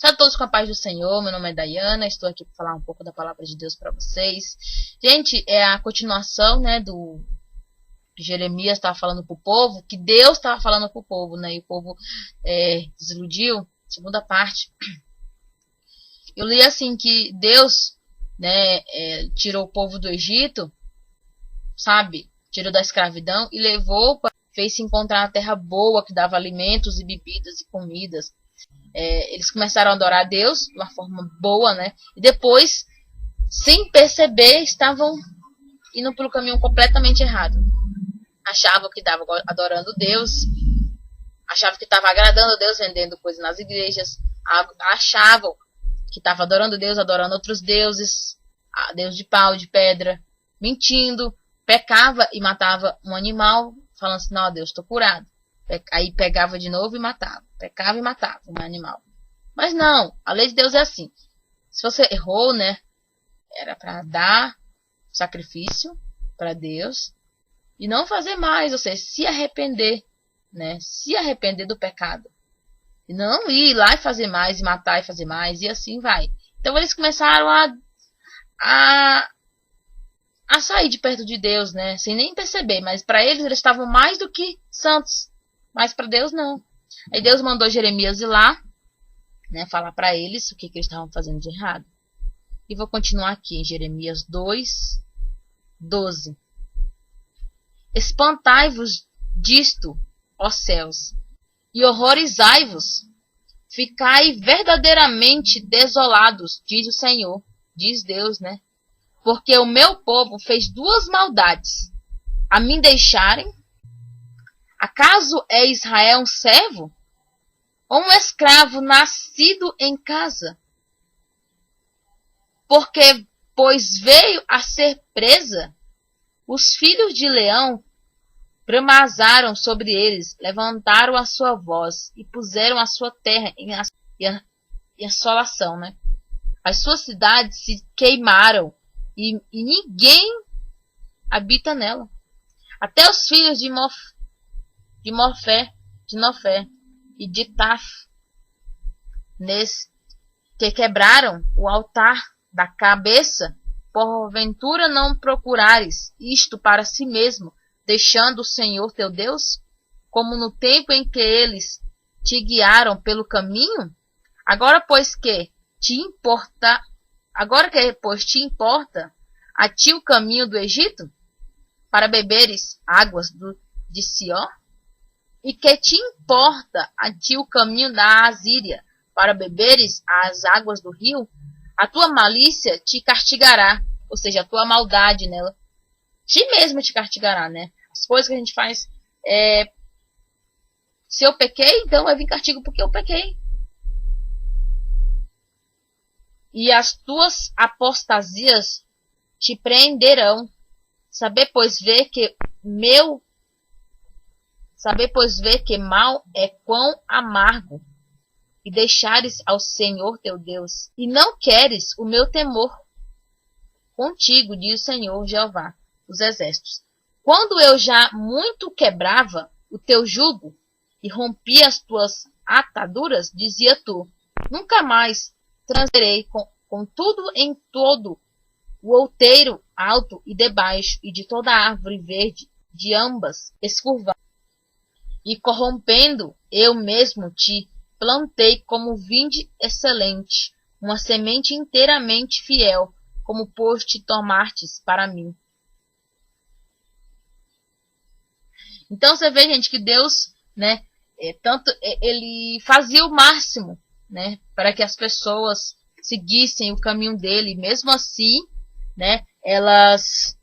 Sabe todos com a paz do Senhor, meu nome é Dayana, estou aqui para falar um pouco da palavra de Deus para vocês. Gente, é a continuação, né, do Jeremias estava falando para o povo, que Deus estava falando para o povo, né, e o povo desiludiu, segunda parte. Eu li assim que Deus, né, tirou o povo do Egito, sabe, tirou da escravidão e levou, fez se encontrar uma terra boa, que dava alimentos e bebidas e comidas. Eles começaram a adorar a Deus de uma forma boa, né? E depois, sem perceber, estavam indo pelo caminho completamente errado. Achavam que estavam adorando Deus, achavam que estavam agradando a Deus, vendendo coisas nas igrejas, achavam que estavam adorando Deus, adorando outros deuses, Deus de pau, de pedra, mentindo, pecava e matava um animal, falando assim, não, Deus, estou curado. Aí pegava de novo e matava. Pecava e matava um animal. Mas não, a lei de Deus é assim. Se você errou, né? Era para dar sacrifício para Deus e não fazer mais, ou seja, se arrepender, né? Se arrepender do pecado. E não ir lá e fazer mais, e matar e fazer mais, e assim vai. Então eles começaram a sair de perto de Deus, né? Sem nem perceber, mas para eles estavam mais do que santos. Mas para Deus não. Aí Deus mandou Jeremias ir lá, né, falar para eles o que eles estavam fazendo de errado. E vou continuar aqui em Jeremias 2:12. Espantai-vos disto, ó céus, e horrorizai-vos. Ficai verdadeiramente desolados, diz o Senhor, diz Deus, né? Porque o meu povo fez duas maldades. A mim deixarem. Acaso é Israel um servo? Ou um escravo nascido em casa? Porque, pois veio a ser presa, os filhos de leão bramazaram sobre eles, levantaram a sua voz e puseram a sua terra em assolação, né? As suas cidades se queimaram e ninguém habita nela. Até os filhos de Nofé e de Taf, que quebraram o altar da cabeça, porventura não procurares isto para si mesmo, deixando o Senhor teu Deus, como no tempo em que eles te guiaram pelo caminho? Agora pois te importa a ti o caminho do Egito, para beberes águas de Sió? E que te importa a ti o caminho da Assíria, para beberes as águas do rio? A tua malícia te castigará, ou seja, a tua maldade nela, ti mesmo te castigará, né? As coisas que a gente faz, se eu pequei, então vai vir castigo porque eu pequei. E as tuas apostasias te prenderão. Saber, pois, ver que mal é quão amargo, e deixares ao Senhor teu Deus, e não queres o meu temor contigo, diz o Senhor Jeová dos exércitos. Quando eu já muito quebrava o teu jugo e rompia as tuas ataduras, dizia tu, nunca mais transferei com tudo em todo o outeiro alto e debaixo, e de toda a árvore verde, de ambas escurvar. E corrompendo, eu mesmo te plantei como vinde excelente, uma semente inteiramente fiel, como poste tomartes para mim. Então você vê, gente, que Deus, né, ele fazia o máximo, né, para que as pessoas seguissem o caminho dele. Mesmo assim, né, elas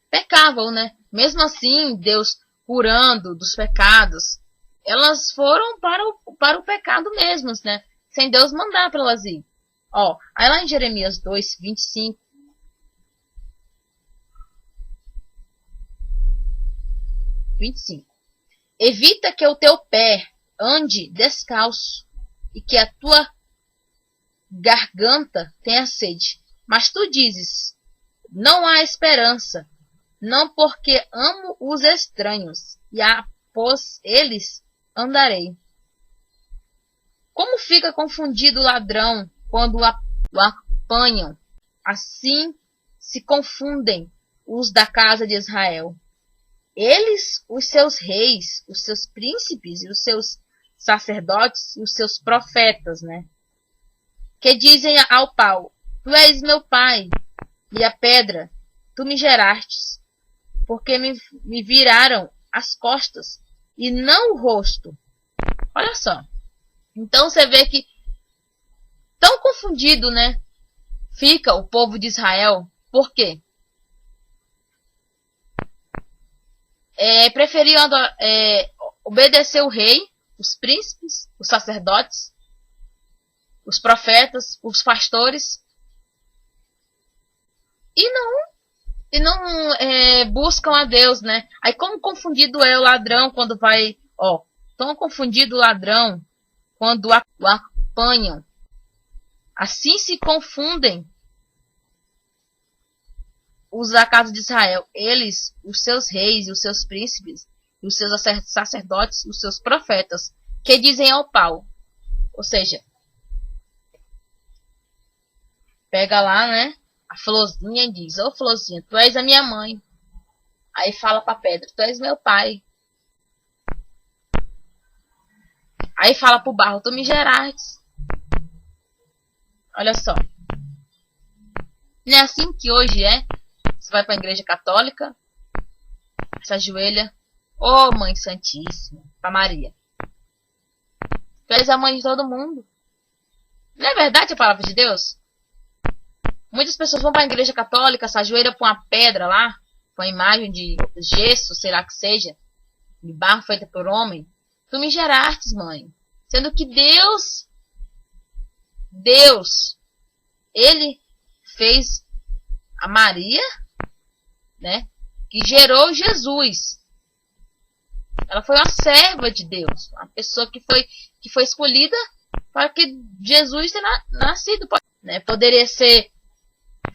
pecavam, né? Mesmo assim, Deus curando dos pecados, elas foram para o pecado mesmo, né? Sem Deus mandar para elas ir. Ó, aí lá em Jeremias 2:25, 25. Evita que o teu pé ande descalço e que a tua garganta tenha sede. Mas tu dizes, não há esperança, não porque amo os estranhos, e após eles andarei. Como fica confundido o ladrão quando o apanham? Assim se confundem os da casa de Israel. Eles, os seus reis, os seus príncipes e os seus sacerdotes e os seus profetas, né? Que dizem ao pau: Tu és meu pai, e a pedra, tu me gerastes, porque me viraram as costas e não o rosto. Olha só. Então você vê que tão confundido, né, fica o povo de Israel. Por quê? Preferiam obedecer o rei, os príncipes, os sacerdotes, os profetas, os pastores, e não buscam a Deus, né? Aí como confundido é o ladrão quando vai, tão confundido o ladrão quando o apanham. Assim se confundem os da casa de Israel, eles, os seus reis e os seus príncipes, e os seus sacerdotes e os seus profetas, que dizem ao pau. Ou seja, pega lá, né, a florzinha e diz: Ô florzinha, tu és a minha mãe. Aí fala pra pedra: Tu és meu pai. Aí fala pro barro: Tu me geraste. Olha só. Não é assim que hoje é? Você vai para a igreja católica, se ajoelha: Ô Mãe Santíssima, para Maria. Tu és a mãe de todo mundo. Não é verdade a palavra de Deus? Muitas pessoas vão para a igreja católica, se ajoelham para uma pedra lá, com a imagem de gesso, sei lá que seja, de barro feita por homem. Tu me gerastes, mãe. Sendo que Deus, Ele fez a Maria, né, que gerou Jesus. Ela foi uma serva de Deus, uma pessoa que foi escolhida para que Jesus tenha nascido, né? Poderia ser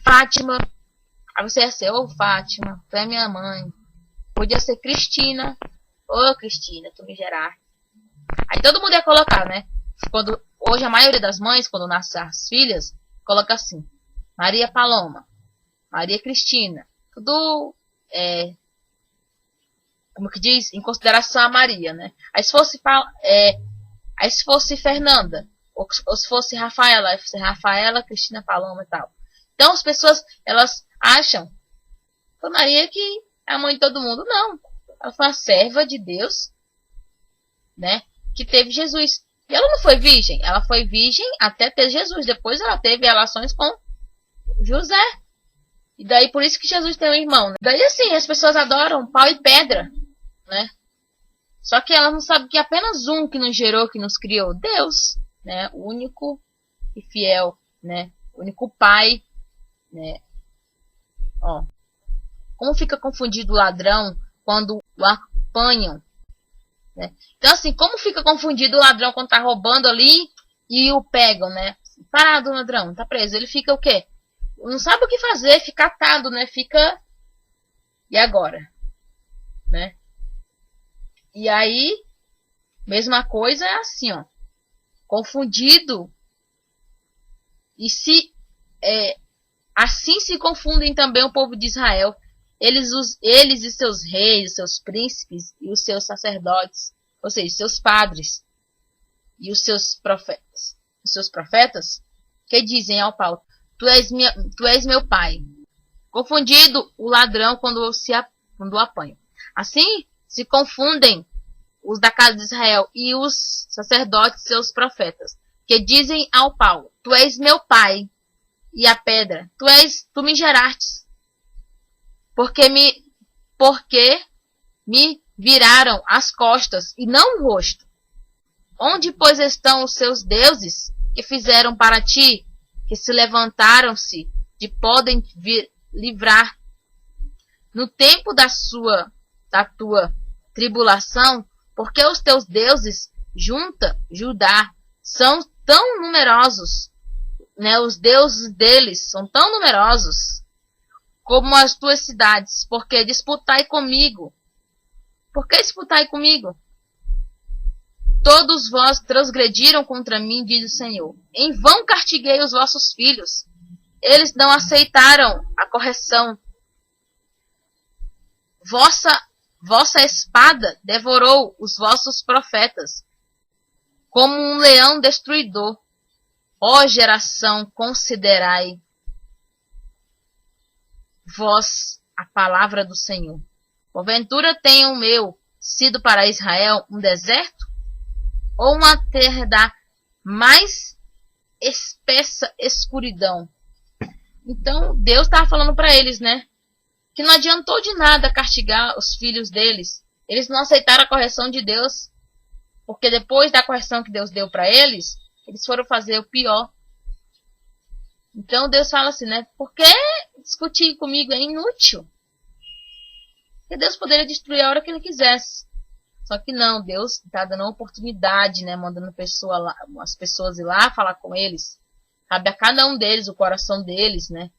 Fátima, aí você ia ser: Ô Fátima, tu é minha mãe. Podia ser Cristina: Ô Cristina, tu me geraste. Aí todo mundo ia colocar, né? Hoje a maioria das mães, quando nascem as filhas, coloca assim: Maria Paloma, Maria Cristina, tudo como que diz? Em consideração a Maria, né? Aí se fosse Fernanda, ou se fosse Rafaela, aí fosse Rafaela, Cristina, Paloma e tal. Então as pessoas, elas acham que foi Maria que é a mãe de todo mundo. Não. Ela foi uma serva de Deus, né? Que teve Jesus. E ela não foi virgem. Ela foi virgem até ter Jesus. Depois ela teve relações com José. E daí por isso que Jesus tem um irmão, né? Daí assim, as pessoas adoram pau e pedra, né? Só que elas não sabem que apenas um que nos gerou, que nos criou: Deus, né? O único e fiel, né? O único Pai, né? Como fica confundido o ladrão quando o apanham, né? Então assim, como fica confundido o ladrão quando tá roubando ali e o pegam, né? Parado, o ladrão, tá preso. Ele fica o quê? Não sabe o que fazer, fica atado, né? Fica... E agora? Né? E aí, mesma coisa é assim, confundido. E assim se confundem também o povo de Israel. Eles e seus reis, os seus príncipes e os seus sacerdotes, ou seja, seus padres e os seus profetas. Os seus profetas que dizem ao pau: Tu és meu pai. Confundido o ladrão quando o apanha. Assim se confundem os da casa de Israel e os sacerdotes, seus profetas, que dizem ao pau: Tu és meu pai, e a pedra: Tu me gerastes, porque me viraram as costas e não o rosto. Onde, pois, estão os seus deuses que fizeram para ti, que se levantaram-se de podem livrar no tempo da tua tribulação? Porque os teus deuses Judá são tão numerosos, né? Os deuses deles são tão numerosos como as tuas cidades. Porque disputai comigo? Por que disputai comigo? todos vós transgrediram contra mim, diz o Senhor. Em vão castiguei os vossos filhos. Eles não aceitaram a correção. Vossa espada devorou os vossos profetas, como um leão destruidor. Ó geração, considerai vós a palavra do Senhor. Porventura tenha o meu sido para Israel um deserto? Ou uma terra da mais espessa escuridão? Então, Deus estava falando para eles, né? Que não adiantou de nada castigar os filhos deles. Eles não aceitaram a correção de Deus. Porque depois da correção que Deus deu para eles, eles foram fazer o pior. Então, Deus fala assim, né? Por que discutir comigo é inútil? Porque Deus poderia destruir a hora que Ele quisesse. Só que não, Deus está dando uma oportunidade, né? Mandando as pessoas ir lá falar com eles. Cabe a cada um deles, o coração deles, né?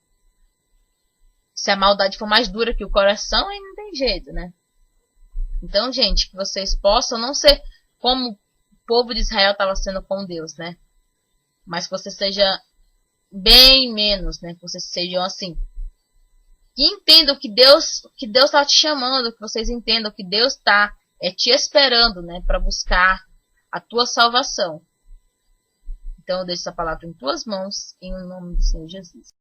Se a maldade for mais dura que o coração, aí não tem jeito, né? Então, gente, que vocês possam não ser como o povo de Israel estava sendo com Deus, né? Mas que você seja bem menos, né? Que vocês sejam assim. Que entendam que Deus está te chamando, que vocês entendam que Deus está te esperando, né? Para buscar a tua salvação. Então, eu deixo essa palavra em tuas mãos, em nome do Senhor Jesus.